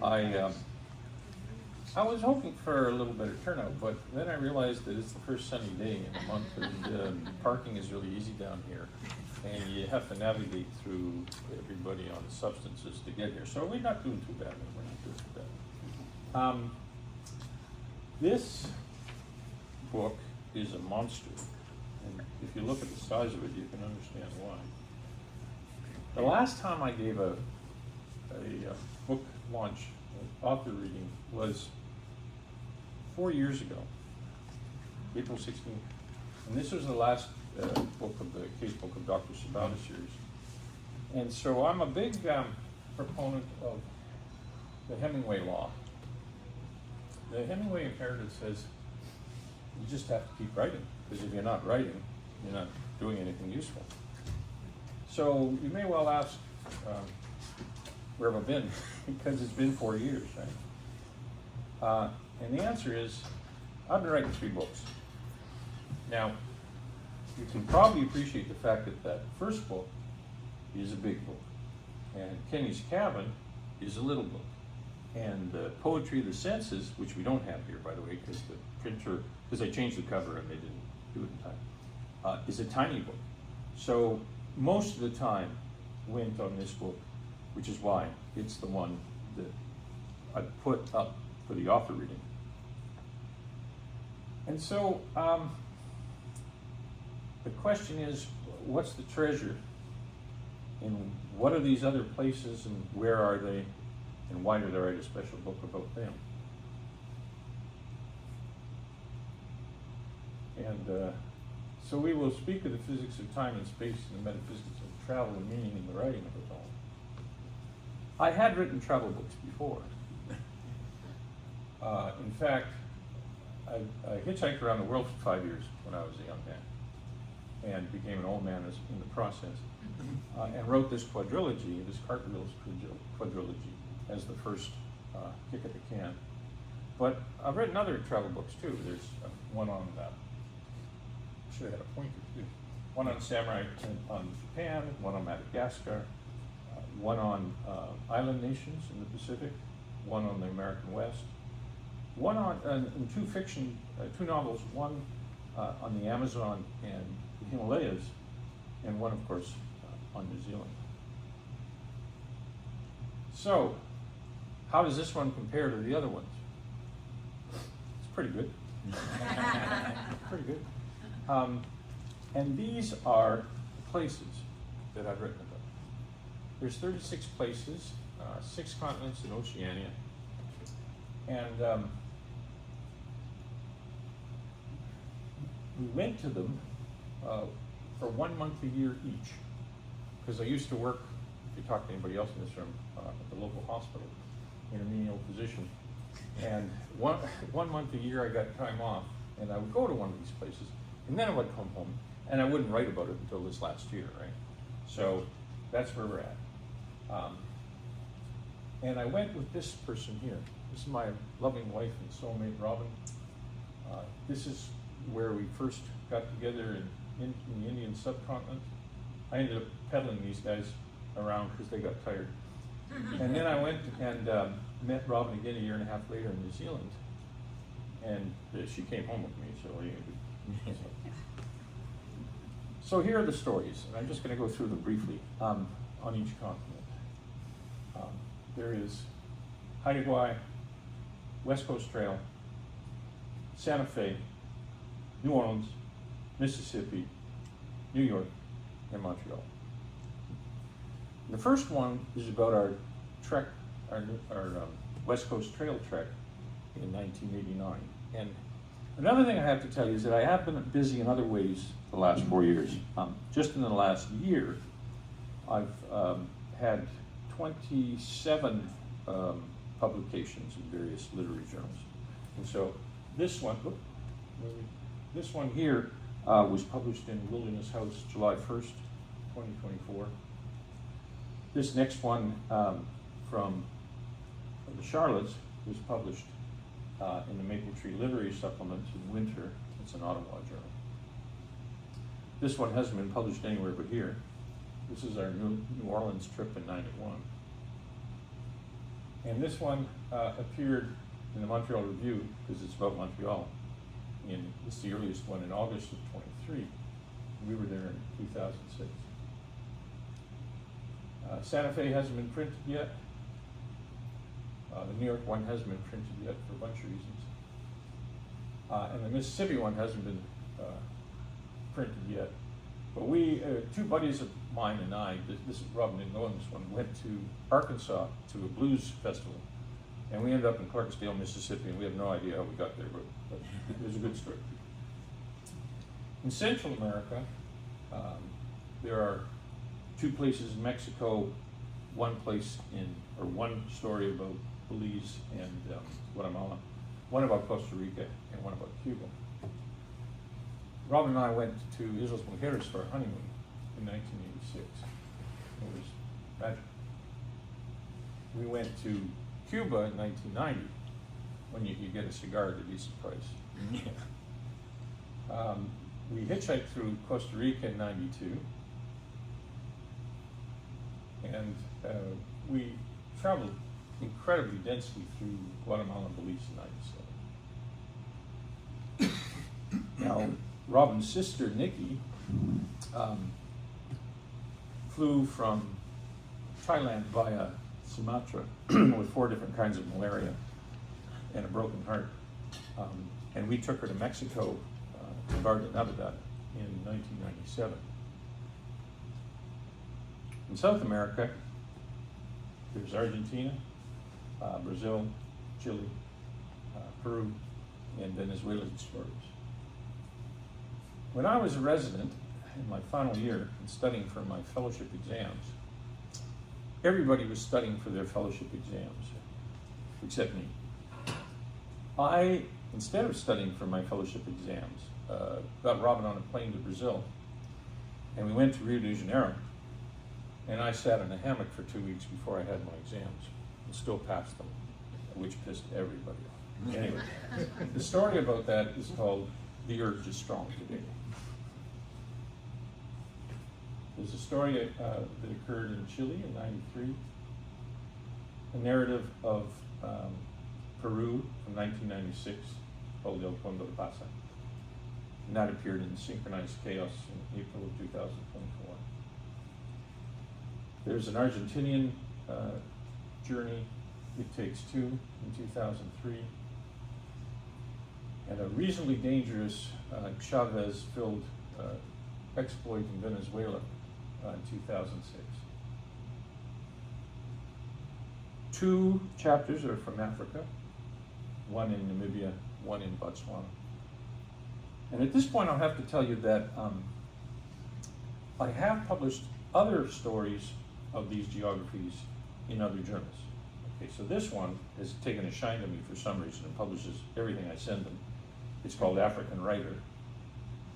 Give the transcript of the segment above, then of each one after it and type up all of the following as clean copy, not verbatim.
I was hoping for a little better turnout, but then I realized that it's the first sunny day in the month, and parking is really easy down here, and you have to navigate through everybody on the substances to get here. So we're not doing too bad. We're not doing too bad. This book is a monster, and if you look at the size of it, you can understand why. The last time I gave a book launch author reading was 4 years ago, April 16th. And this was the last book of the Casebook of Dr. Sabata series. And so I'm a big proponent of the Hemingway law. The Hemingway imperative says you just have to keep writing, because if you're not writing, you're not doing anything useful. So you may well ask, where have I been? Because it's been 4 years, right? And the answer is, I've been writing 3 books. Now, you can probably appreciate the fact that that first book is a big book, and Kenny's Cabin is a little book, and Poetry of the Senses, which we don't have here, by the way, because the printer, because they changed the cover and they didn't do it in time, is a tiny book. So most of the time went on this book, which is why it's the one that I put up for the author reading. And so the question is, what's the treasure? And what are these other places, and where are they? And why did I write a special book about them? And so we will speak of the physics of time and space and the metaphysics of travel and meaning in the writing of it all. I had written travel books before. In fact, I hitchhiked around the world for 5 years when I was a young man, and became an old man in the process, and wrote this quadrilogy, this Cartwheels quadrilogy, as the first kick at the can. But I've written other travel books too. There's one on, should have had a pointer too. One on samurai on Japan, one on Madagascar, one on island nations in the Pacific, one on the American West, one on, in two novels, one on the Amazon and the Himalayas, and one, of course, on New Zealand. So, how does this one compare to the other ones? It's pretty good. Pretty good. And these are the places that I've written about. There's 36 places, 6 continents in Oceania, and we went to them for 1 month a year each, because I used to work, if you talk to anybody else in this room, at the local hospital in a menial position, and one month a year I got time off, and I would go to one of these places, and then I would come home, and I wouldn't write about it until this last year, right? So that's where we're at. And I went with this person here. This is my loving wife and soulmate, Robyn. This is where we first got together in the Indian subcontinent. I ended up peddling these guys around because they got tired. And then I went and met Robyn again a year and a half later in New Zealand. And she came home with me, so what are you gonna do? So here are the stories, and I'm just going to go through them briefly on each continent. There is Haida, West Coast Trail, Santa Fe, New Orleans, Mississippi, New York, and Montreal. The first one is about our trek, our West Coast Trail trek in 1989. And another thing I have to tell you is that I have been busy in other ways the last 4 years. Just in the last year, I've had 27 publications in various literary journals. And so this one here was published in Wilderness House July 1st, 2024. This next one from the Charlottes was published in the Maple Tree Literary Supplement in winter. It's an Ottawa journal. This one hasn't been published anywhere but here. This is our New Orleans trip in '91. And this one appeared in the Montreal Review, because it's about Montreal. It's the earliest one in August of 23. We were there in 2006. Santa Fe hasn't been printed yet. The New York one hasn't been printed yet for a bunch of reasons. And the Mississippi one hasn't been printed yet. But we, two buddies of mine and I, this is Robyn didn't know this one, went to Arkansas to a blues festival. And we ended up in Clarksdale, Mississippi, and we have no idea how we got there, but it was a good story. In Central America, there are two places in Mexico, one story about Belize and Guatemala, one about Costa Rica, and one about Cuba. Robyn and I went to Islas Mujeres for a honeymoon in 1986. It was magic. We went to Cuba in 1990, when you get a cigar at a decent price. We hitchhiked through Costa Rica in 92, and we traveled incredibly densely through Guatemala and Belize in 97. Now, Robyn's sister, Nikki, flew from Thailand via Sumatra with 4 different kinds of malaria and a broken heart. And we took her to Mexico, to Barra de Navidad in 1997. In South America, there's Argentina, Brazil, Chile, Peru, and Venezuelan stories. When I was a resident in my final year and studying for my fellowship exams, everybody was studying for their fellowship exams, except me. I, instead of studying for my fellowship exams, got Robyn on a plane to Brazil, and we went to Rio de Janeiro, and I sat in a hammock for 2 weeks before I had my exams, and still passed them, which pissed everybody off. Anyway, the story about that is called "The Urge is Strong Today." There's a story that occurred in Chile in '93, a narrative of Peru from 1996 called El Cuento de Pasa, and that appeared in Synchronized Chaos in April of 2024. There's an Argentinian journey, It Takes Two, in 2003, and a reasonably dangerous Chavez-filled exploit in Venezuela in 2006. 2 chapters are from Africa, one in Namibia, one in Botswana. And at this point, I'll have to tell you that I have published other stories of these geographies in other journals. Okay, so this one has taken a shine to me for some reason and publishes everything I send them. It's called African Writer.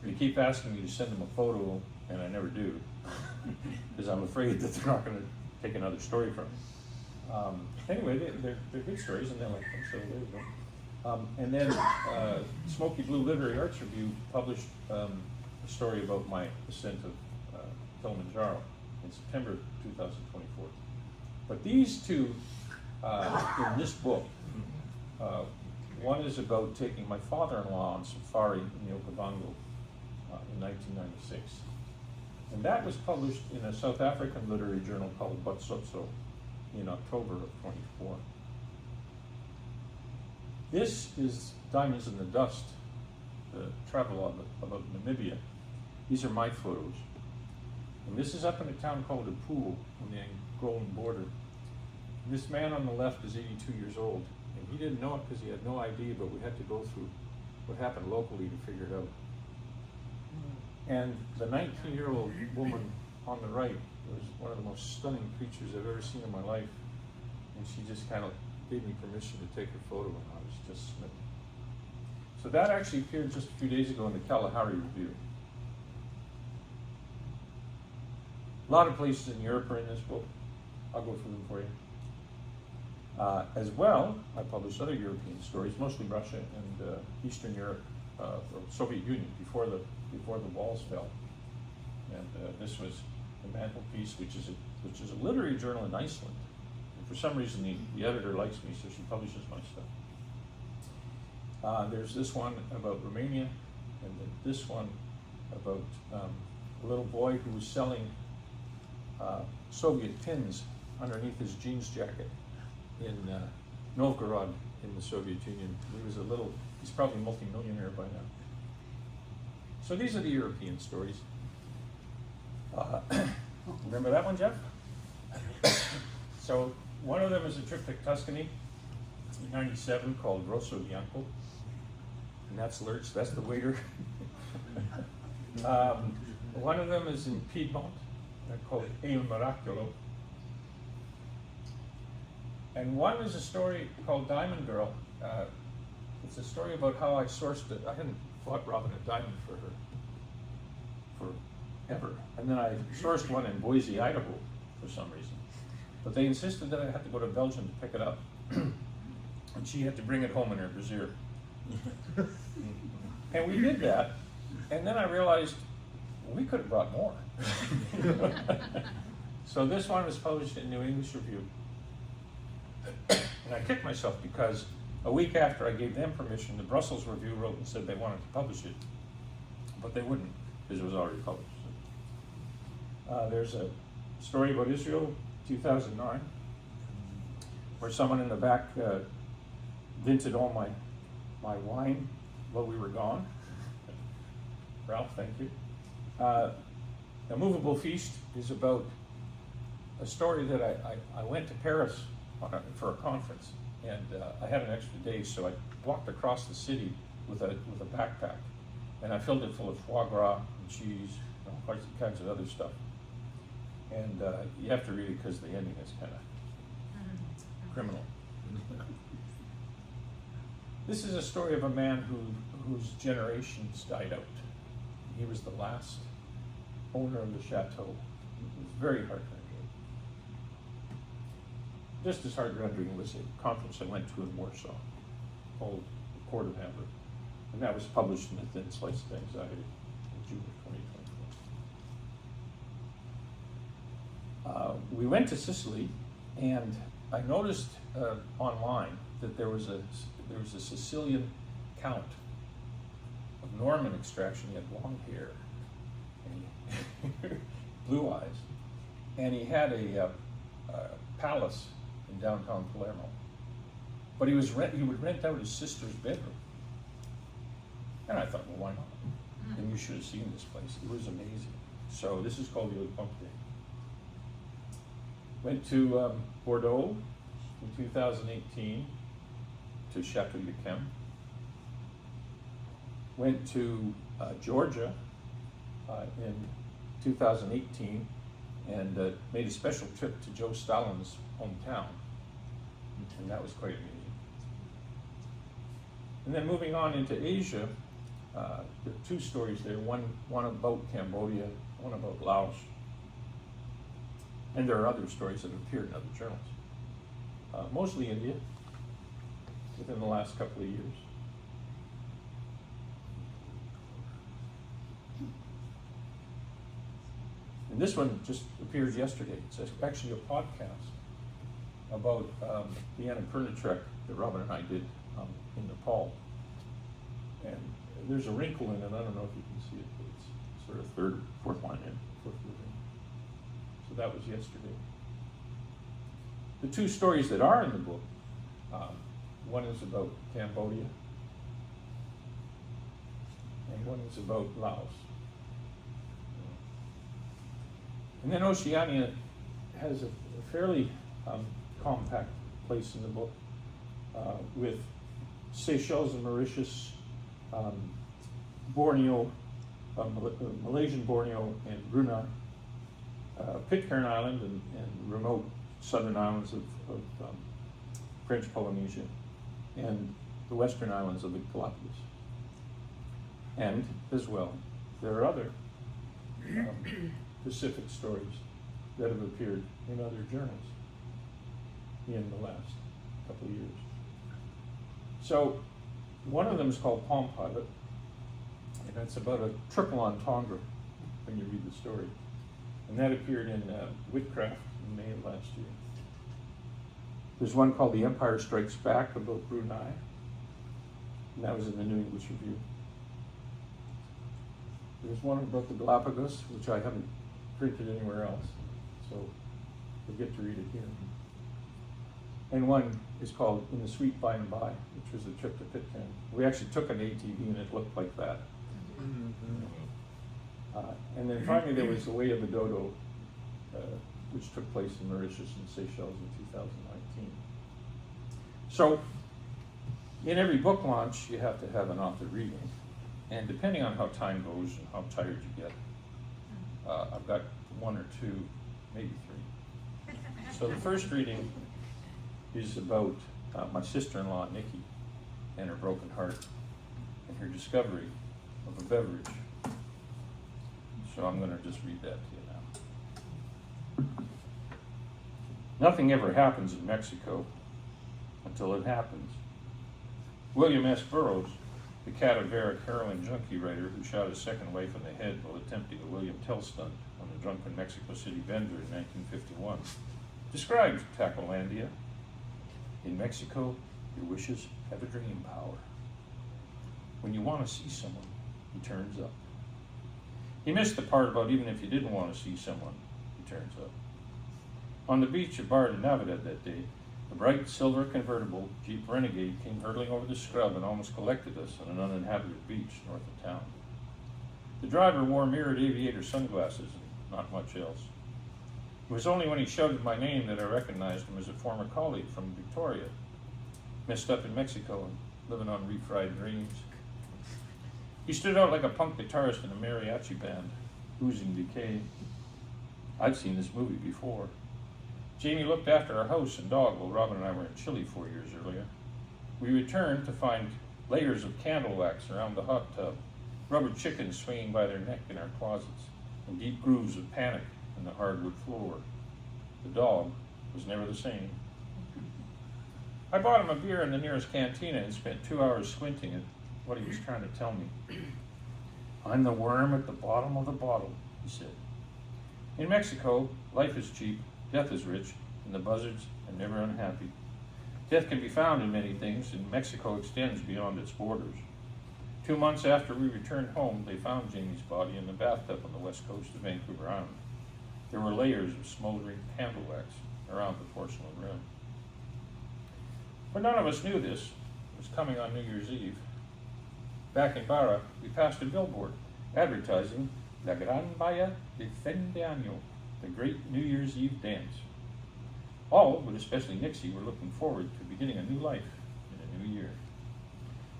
They keep asking me to send them a photo, and I never do, because I'm afraid that they're not going to take another story from me. Anyway, they're good stories, and they like them, so there you go. And then Smoky Blue Literary Arts Review published a story about my ascent of Kilimanjaro in September 2024. But these two in this book, one is about taking my father-in-law on safari in the Okavango in 1996. And that was published in a South African literary journal called Botsotso in October of 24. This is Diamonds in the Dust, the travelogue about Namibia. These are my photos. And this is up in a town called Apool on the Angolan border. And this man on the left is 82 years old. And he didn't know it because he had no idea, but we had to go through what happened locally to figure it out. And the 19-year-old woman on the right was one of the most stunning creatures I've ever seen in my life. And she just kind of gave me permission to take her photo, and I was just smitten. So that actually appeared just a few days ago in the Kalahari Review. A lot of places in Europe are in this book. I'll go through them for you. As well, I published other European stories, mostly Russia and Eastern Europe, or Soviet Union, before the walls fell. And this was The Mantelpiece, which is a literary journal in Iceland. for some reason the editor likes me, so she publishes my stuff. There's this one about Romania, and then this one about a little boy who was selling Soviet pins underneath his jeans jacket in Novgorod in the Soviet Union. He's probably a multi-millionaire by now. So these are the European stories. Remember that one, Jeff? So one of them is a trip to Tuscany in '97 called Rosso Bianco, and that's Lurch, that's the waiter. One of them is in Piedmont, called Il Miracolo. And one is a story called Diamond Girl. It's a story about how I sourced it. I hadn't bought Robyn a diamond for her forever. And then I sourced one in Boise, Idaho for some reason. But they insisted that I had to go to Belgium to pick it up. And she had to bring it home in her brassiere. And we did that. And then I realized we could have brought more. So this one was published in New English Review. And I kicked myself because a week after I gave them permission, the Brussels Review wrote and said they wanted to publish it, but they wouldn't because it was already published. There's a story about Israel, 2009, where someone in the back vented all my wine while we were gone. Ralph, thank you. A Movable Feast is about a story that I went to Paris for a conference, and I had an extra day, so I walked across the city with a backpack, and I filled it full of foie gras and cheese, all kinds of other stuff. And you have to read it because the ending is kind of criminal. This is a story of a man whose generations died out. He was the last owner of the chateau. It was very heart-rending. Just as heart-rending was a conference I went to in Warsaw called the Court of Hamburg. And that was published in A Thin Slice of Anxiety in June of 2024. We went to Sicily, and I noticed online that there was a Sicilian count of Norman extraction. He had long hair, and blue eyes, and he had a palace in downtown Palermo. But he would rent out his sister's bedroom. And I thought, well, why not? And you should have seen this place. It was amazing. So this is called the Old Pompe. Went to Bordeaux in 2018 to Chateau Yquem. Went to Georgia in 2018 and made a special trip to Joe Stalin's hometown. And that was quite amazing. And then moving on into Asia, there are two stories there, one about Cambodia, one about Laos. And there are other stories that have appeared in other journals. Mostly India, within the last couple of years. And this one just appears yesterday. It's actually a podcast about the Annapurna trek that Robyn and I did in Nepal. And there's a wrinkle in it. I don't know if you can see it, but it's sort of third, fourth line in, fourth line in. So that was yesterday. The two stories that are in the book, one is about Cambodia, and one is about Laos. And then Oceania has a fairly compact place in the book with Seychelles and Mauritius, Borneo, Malaysian Borneo and Brunei, Pitcairn Island and remote southern islands of French Polynesia, and the western islands of the Galapagos. And as well, there are other Pacific stories that have appeared in other journals in the last couple of years. So one of them is called Palm Pilot, and that's about a triple entendre when you read the story. And that appeared in Whitcraft in May of last year. There's one called The Empire Strikes Back about Brunei, and that was in the New English Review. There's one about the Galapagos, which I haven't printed anywhere else, so you'll get to read it here. And one is called In the Sweet By and By, which was a trip to Pitcairn. We actually took an ATV and it looked like that. And then finally there was The Way of the Dodo, which took place in Mauritius and Seychelles in 2019. So, in every book launch, you have to have an author reading. And depending on how time goes and how tired you get, I've got one or two, maybe three. So the first reading is about my sister-in-law, Nikki, and her broken heart, and her discovery of a beverage. So I'm going to just read that to you now. Nothing ever happens in Mexico until it happens. William S. Burroughs, the cadaveric heroin junkie writer who shot his second wife in the head while attempting a William Tell stunt on a drunken Mexico City vendor in 1951, described Tacolandia. In Mexico, your wishes have a dream power. When you want to see someone, he turns up. He missed the part about even if you didn't want to see someone, he turns up. On the beach of Bar de Navidad that day, a bright silver convertible Jeep Renegade came hurtling over the scrub and almost collected us on an uninhabited beach north of town. The driver wore mirrored aviator sunglasses and not much else. It was only when he shouted my name that I recognized him as a former colleague from Victoria, messed up in Mexico and living on refried dreams. He stood out like a punk guitarist in a mariachi band, oozing decay. I'd seen this movie before. Jamie looked after our house and dog while Robyn and I were in Chile 4 years earlier. We returned to find layers of candle wax around the hot tub, rubber chickens swinging by their neck in our closets, and deep grooves of panic in the hardwood floor. The dog was never the same. I bought him a beer in the nearest cantina and spent 2 hours squinting at what he was trying to tell me. I'm the worm at the bottom of the bottle, he said. In Mexico, life is cheap, death is rich, and the buzzards are never unhappy. Death can be found in many things, and Mexico extends beyond its borders. 2 months after we returned home, they found Jamie's body in the bathtub on the west coast of Vancouver Island. There were layers of smoldering candle wax around the porcelain rim. But none of us knew this. It was coming on New Year's Eve. Back in Barra, we passed a billboard advertising La Gran Baya de Fin de Año, the great New Year's Eve dance. All, but especially Nixie, were looking forward to beginning a new life in a new year.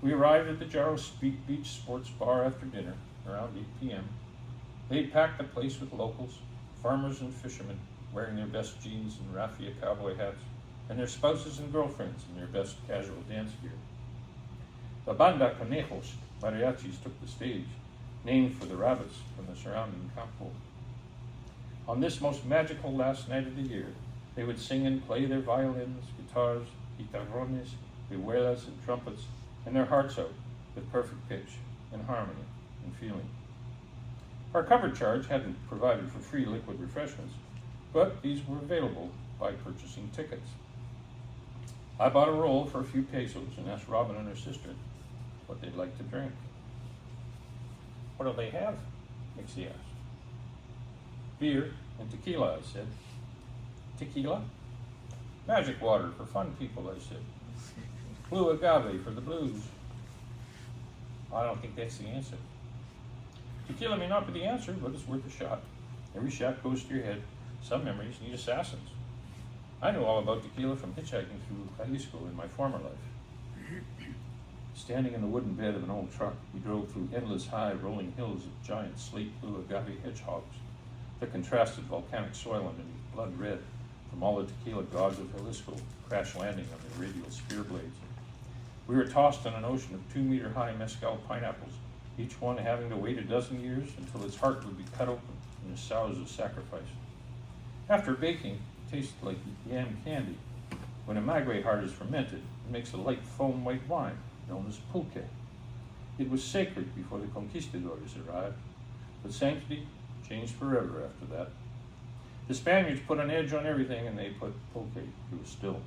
We arrived at the Jarrow Beach Sports Bar after dinner, around 8 p.m. They'd packed the place with locals, farmers and fishermen, wearing their best jeans and raffia cowboy hats, and their spouses and girlfriends in their best casual dance gear. La Banda Conejos, mariachis, took the stage, named for the rabbits from the surrounding campo. On this most magical last night of the year, they would sing and play their violins, guitars, guitarrones, vihuelas, and trumpets, and their hearts out with perfect pitch and harmony and feeling. Our cover charge hadn't provided for free liquid refreshments, but these were available by purchasing tickets. I bought a roll for a few pesos and asked Robyn and her sister what they'd like to drink. What do they have? Nixie asked. Beer and tequila, I said. Tequila? Magic water for fun people, I said. Blue agave for the blues. I don't think that's the answer. Tequila may not be the answer, but it's worth a shot. Every shot goes to your head. Some memories need assassins. I knew all about tequila from hitchhiking through Jalisco in my former life. Standing in the wooden bed of an old truck, we drove through endless high rolling hills of giant slate blue agave hedgehogs that contrasted volcanic soil underneath blood red from all the tequila gods of Jalisco crash landing on their radial spear blades. We were tossed on an ocean of 2-meter-high mezcal pineapples, each one having to wait a dozen years until its heart would be cut open and the sours of sacrifice. After baking, it tasted like yam candy. When a maguey heart is fermented, it makes a light foam white wine known as pulque. It was sacred before the conquistadors arrived, but sanctity changed forever after that. The Spaniards put an edge on everything, and they put pulque to a still.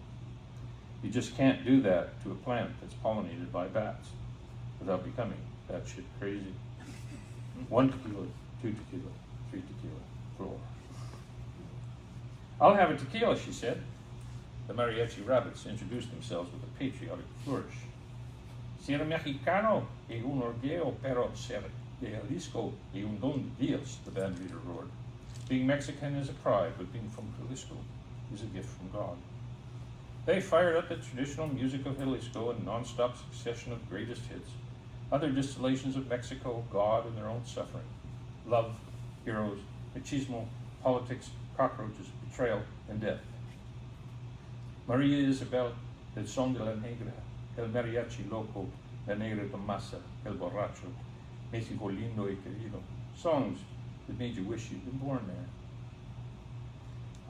You just can't do that to a plant that's pollinated by bats without becoming batshit crazy. 1 tequila, 2 tequila, 3 tequila, 4. I'll have a tequila, she said. The mariachi rabbits introduced themselves with a patriotic flourish. Ser mexicano es un orgullo, pero ser de Jalisco es un don de Dios, the band leader roared. Being Mexican is a pride, but being from Jalisco is a gift from God. They fired up the traditional music of Jalisco in non-stop succession of greatest hits, other distillations of Mexico, God, and their own suffering. Love, heroes, machismo, politics, cockroaches, betrayal, and death. Maria Isabel, el son de la negra, el mariachi loco, la negra Tomasa, el borracho, Mexico lindo y querido. Songs that made you wish you'd been born there.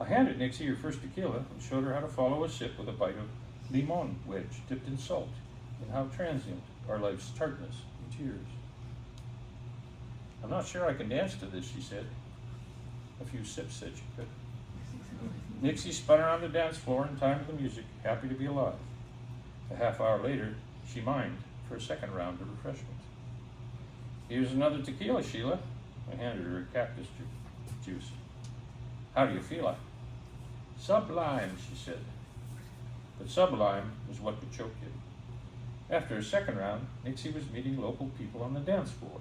I handed Nixie her first tequila and showed her how to follow a sip with a bite of limon wedge dipped in salt, and how transient are life's tartness and tears. I'm not sure I can dance to this, she said. A few sips said she could. Nixie spun around the dance floor in time to the music, happy to be alive. A half hour later, she mined for a second round of refreshment. Here's another tequila, Sheila. I handed her a cactus juice. How do you feel like? Sublime, she said. But sublime was what could choke you. After a second round, Nixie was meeting local people on the dance floor.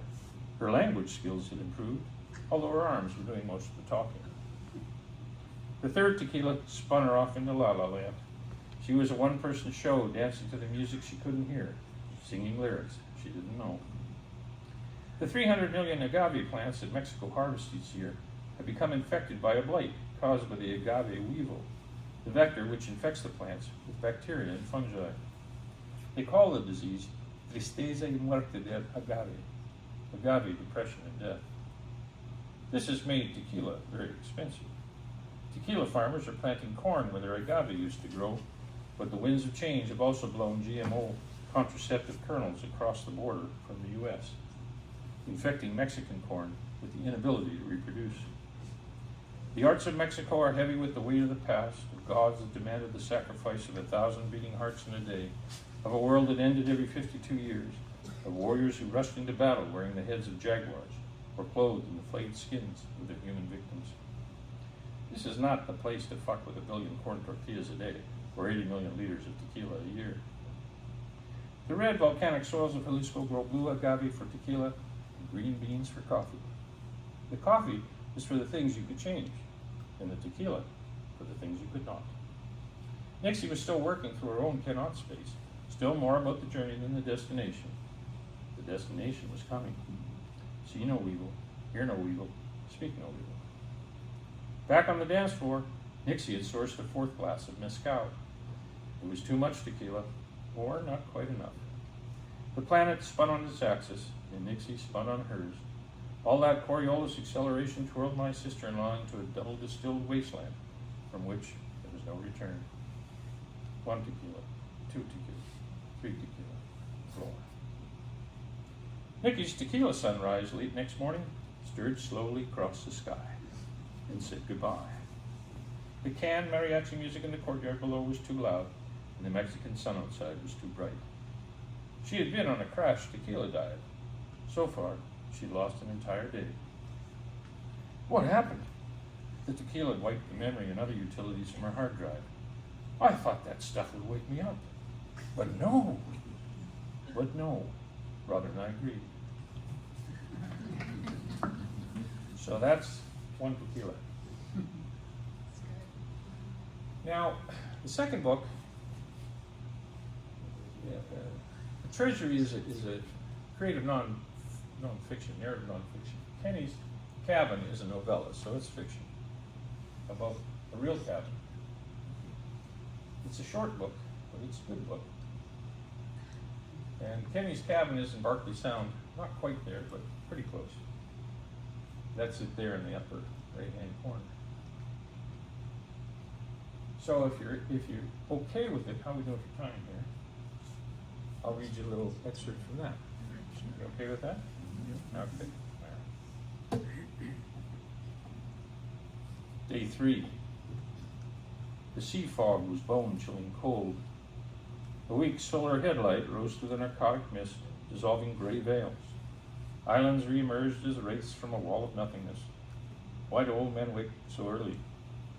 Her language skills had improved, although her arms were doing most of the talking. The third tequila spun her off into La La Land. She was a one-person show, dancing to the music she couldn't hear, singing lyrics she didn't know. The 300 million agave plants that Mexico harvests each year have become infected by a blight caused by the agave weevil, the vector which infects the plants with bacteria and fungi. They call the disease tristeza y muerte del agave, depression and death. This has made tequila very expensive. Tequila farmers are planting corn where their agave used to grow, but the winds of change have also blown GMO contraceptive kernels across the border from the U.S., infecting Mexican corn with the inability to reproduce. The arts of Mexico are heavy with the weight of the past, of gods that demanded the sacrifice of 1,000 beating hearts in a day, of a world that ended every 52 years, of warriors who rushed into battle wearing the heads of jaguars, or clothed in the flayed skins of their human victims. This is not the place to fuck with 1 billion corn tortillas a day, or 80 million liters of tequila a year. The red volcanic soils of Jalisco grow blue agave for tequila and green beans for coffee. The coffee is for the things you could change, and the tequila for the things you could not. Nixie was still working through her own cannot space, still more about the journey than the destination. The destination was coming. See no evil, hear no evil, speak no evil. Back on the dance floor, Nixie had sourced a 4th glass of mezcal. It was too much tequila, or not quite enough. The planet spun on its axis, and Nixie spun on hers. All that Coriolis acceleration twirled my sister-in-law into a double-distilled wasteland from which there was no return. 1 tequila, 2 tequila, 3 tequila, 4. Nikki's tequila sunrise late next morning stirred slowly across the sky and said goodbye. The canned mariachi music in the courtyard below was too loud, and the Mexican sun outside was too bright. She had been on a crash tequila diet. So far, she'd lost an entire day. What happened? The tequila had wiped the memory and other utilities from her hard drive. I thought that stuff would wake me up. But no. Robyn and I agreed. So that's 1 tequila. Now, the second book, Treasury is a creative non-fiction, narrative non-fiction. Kenny's Cabin is a novella, so it's fiction about a real cabin. It's a short book, but it's a good book. And Kenny's Cabin is in Berkeley Sound, not quite there, but pretty close. That's it there in the upper right-hand corner. So if you're okay with it, how are we doing for time here? I'll read you a little excerpt from that. You okay with that? Okay. All right. Day 3. The sea fog was bone-chilling cold, A weak solar headlight rose through the narcotic mist, dissolving gray veils. Islands re-emerged as wraiths from a wall of nothingness. Why do old men wake so early?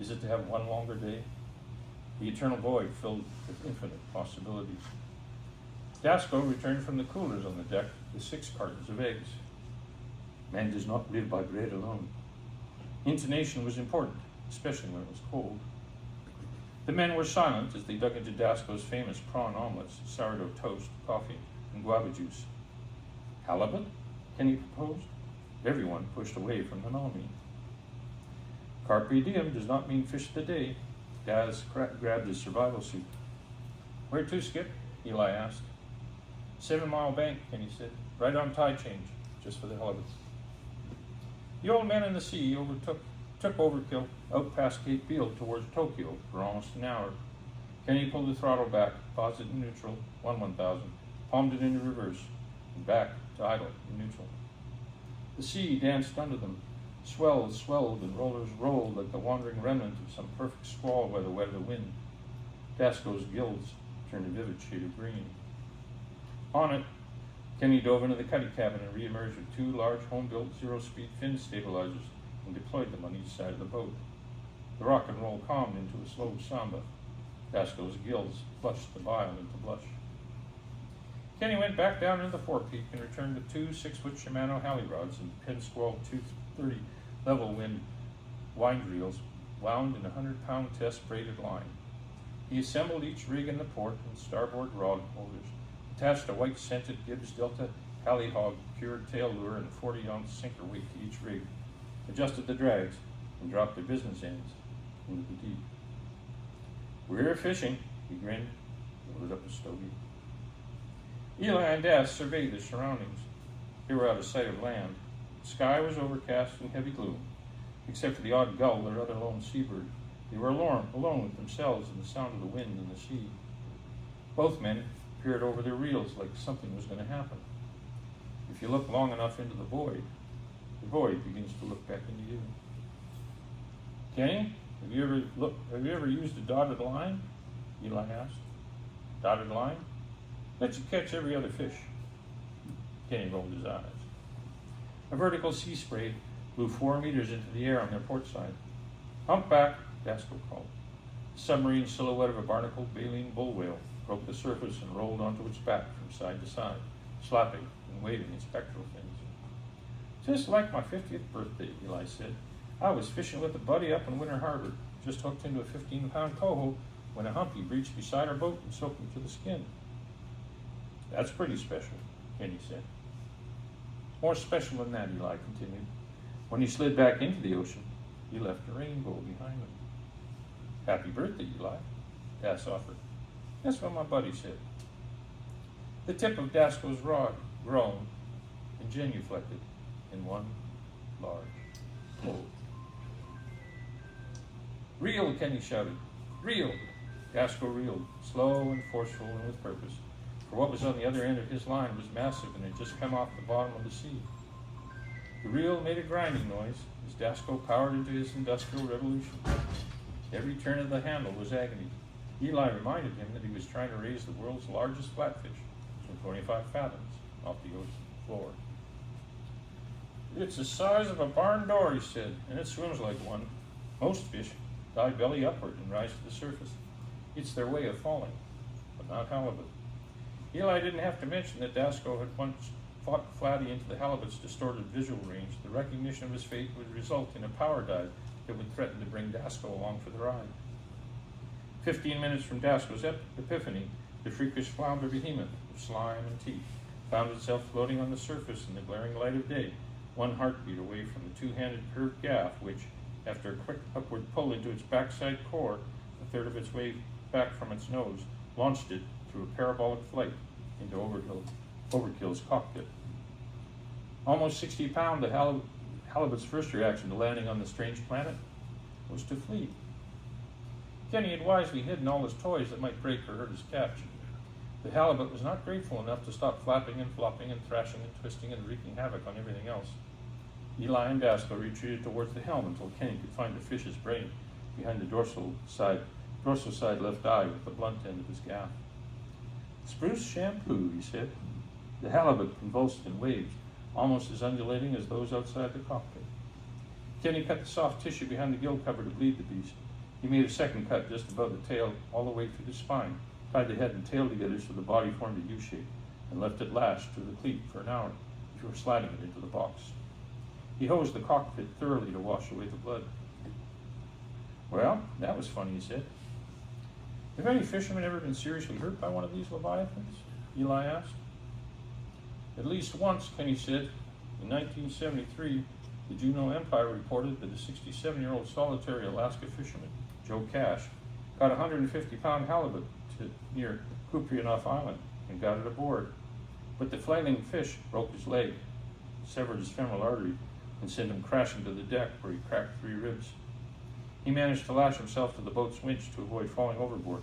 Is it to have one longer day? The eternal void filled with infinite possibilities. Dasco returned from the coolers on the deck with 6 cartons of eggs. Man does not live by bread alone. Intonation was important, especially when it was cold. The men were silent as they dug into Dasco's famous prawn omelets, sourdough toast, coffee, and guava juice. Halibut? Kenny proposed. Everyone pushed away from the nominee. Carpe diem does not mean fish of the day. Daz grabbed his survival suit. Where to, Skip? Eli asked. 7 Mile Bank, Kenny said. Right on tide change, just for the hell of it. The old man in the sea took overkill out past Cape Field towards Tokyo for almost an hour. Kenny pulled the throttle back, paused it in neutral, 1000, palmed it into reverse, and back to idle in neutral. The sea danced under them, swelled, and rollers rolled like the wandering remnant of some perfect squall by the wet of the wind. Dasco's gills turned a vivid shade of green. On it, Kenny dove into the cuddy cabin and re-emerged with 2 large home-built zero-speed fin stabilizers and deployed them on each side of the boat. The rock and roll calmed into a slow samba. Dasco's gills flushed the bile into blush. Kenny went back down into the forepeak and returned with 2 6-foot Shimano halyrods and Penn-Squall 230 level wind wind reels wound in a 100-pound test braided line. He assembled each rig in the port and starboard rod holders, attached a white-scented Gibbs Delta Hallyhog cured tail lure and a 40-ounce sinker weight to each rig, adjusted the drags, and dropped their business ends into the deep. We're fishing, he grinned, loaded up a stogie. Eli and Daz surveyed their surroundings. They were out of sight of land. The sky was overcast in heavy gloom. Except for the odd gull or other lone seabird, they were alone with themselves and the sound of the wind and the sea. Both men peered over their reels like something was going to happen. If you look long enough into the void begins to look back into you. Kenny, have you ever used a dotted line? Eli asked. Dotted line? Lets you catch every other fish. Kenny rolled his eyes. A vertical sea spray blew 4 meters into the air on their port side. Humpback, Dasco called. The submarine silhouette of a barnacled baleen bull whale broke the surface and rolled onto its back from side to side, slapping and waving its pectoral fins. Just like my 50th birthday, Eli said. I was fishing with a buddy up in Winter Harbor, just hooked into a 15-pound coho when a humpy breached beside our boat and soaked me to the skin. That's pretty special, Kenny said. More special than that, Eli continued. When he slid back into the ocean, he left a rainbow behind him. Happy birthday, Eli, Daz offered. That's what my buddy said. The tip of Dasco's rod groaned and genuflected in one large pull. Reel, Kenny shouted. Reel! Dasco reeled, slow and forceful and with purpose, for what was on the other end of his line was massive and had just come off the bottom of the sea. The reel made a grinding noise as Dasco powered into his industrial revolution. Every turn of the handle was agony. Eli reminded him that he was trying to raise the world's largest flatfish from 25 fathoms off the ocean floor. It's the size of a barn door, he said, and it swims like one. Most fish dive belly upward and rise to the surface. It's their way of falling, but not halibut. Eli didn't have to mention that Dasco had once fought Flatty into the halibut's distorted visual range. The recognition of his fate would result in a power dive that would threaten to bring Dasco along for the ride. 15 minutes from Dasco's epiphany, the freakish flounder behemoth of slime and teeth found itself floating on the surface in the glaring light of day, one heartbeat away from the two-handed curved gaff which, after a quick upward pull into its backside core, a third of its way back from its nose, launched it through a parabolic flight into Overkill's cockpit. Almost 60 pounds, the halibut's first reaction to landing on the strange planet was to flee. Kenny had wisely hidden all his toys that might break or hurt his catch. The halibut was not grateful enough to stop flapping and flopping and thrashing and twisting and wreaking havoc on everything else. Eli and Dasco retreated towards the helm until Kenny could find the fish's brain behind the dorsal side left eye with the blunt end of his gaff. Spruce shampoo, he said. The halibut convulsed in waves, almost as undulating as those outside the cockpit. Kenny cut the soft tissue behind the gill cover to bleed the beast. He made a second cut just above the tail, all the way through the spine, tied the head and tail together so the body formed a U-shape, and left it lashed to the cleat for an hour before sliding it into the box. He hosed the cockpit thoroughly to wash away the blood. Well, that was funny, he said. Have any fishermen ever been seriously hurt by one of these leviathans? Eli asked. At least once, Kenny said. In 1973, the Juneau Empire reported that a 67-year-old solitary Alaska fisherman, Joe Cash, caught a 150-pound halibut near Kuprianof Island and got it aboard. But the flailing fish broke his leg, severed his femoral artery, and sent him crashing to the deck where he cracked 3 ribs. He managed to lash himself to the boat's winch to avoid falling overboard.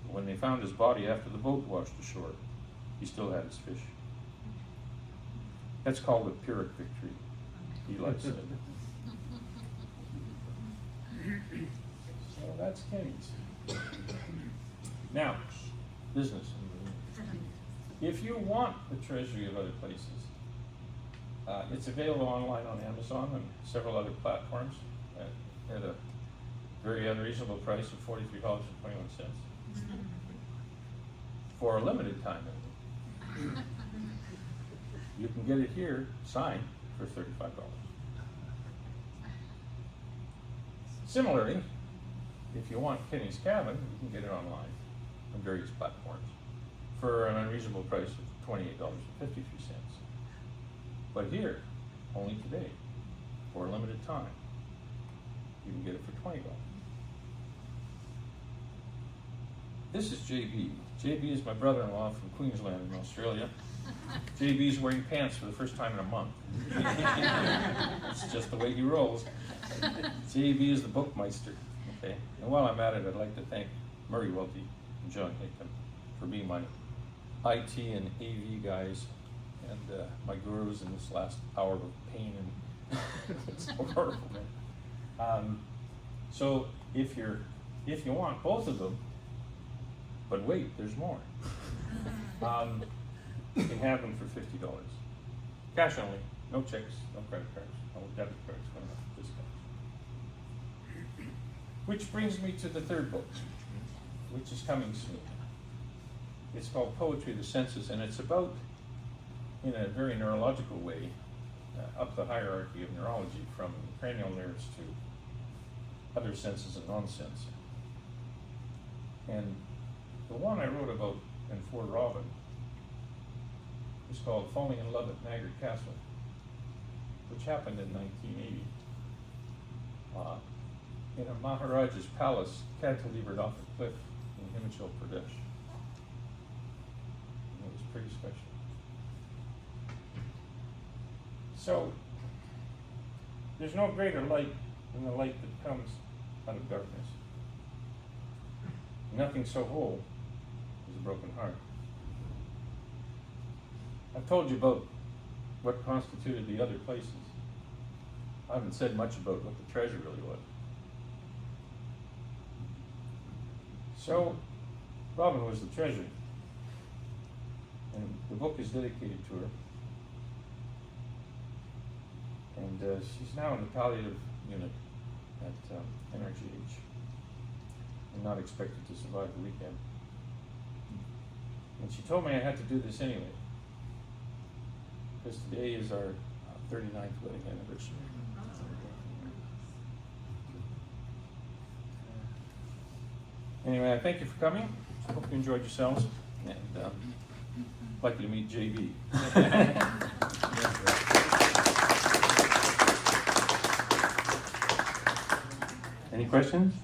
But when they found his body after the boat washed ashore, he still had his fish. That's called a Pyrrhic victory, Eli said. So that's Kenny's. Now, business. If you want the Treasury of other places, it's available online on Amazon and several other platforms at a very unreasonable price of $43.21 for a limited time. You can get it here, signed, for $35. Similarly, if you want Kenny's Cabin, you can get it online on various platforms for an unreasonable price of $28.53. But here, only today, for a limited time, you can get it for $20. This is JB. JB is my brother-in-law from Queensland in Australia. JB's wearing pants for the first time in a month. It's just the way he rolls. JB is the bookmeister. Okay. And while I'm at it, I'd like to thank Murray Welty and John Hickman for being my IT and AV guys and my gurus in this last hour of pain and it's so horrible, man. So if you want both of them, but wait, there's more. You can have them for $50. Cash only, no checks, no credit cards, no debit cards, no discounts. Which brings me to the third book, which is coming soon. It's called Poetry of the Senses, and it's about, in a very neurological way, up the hierarchy of neurology from cranial nerves to other senses and non-sense. And the one I wrote about and for Robyn is called Falling in Love at Niagara Castle, which happened in 1980 in a Maharaja's palace cantilevered off a cliff in Himachal Pradesh. And it was pretty special. So, there's no greater light than the light that comes out of darkness. Nothing so whole as a broken heart. I've told you about what constituted the other places. I haven't said much about what the treasure really was. So, Robyn was the treasure, and the book is dedicated to her. And she's now in the palliative unit at NRGH and not expected to survive the weekend. And she told me I had to do this anyway, because today is our 39th wedding anniversary. Anyway, I thank you for coming. I hope you enjoyed yourselves, and I'd like you to meet JB. Any questions?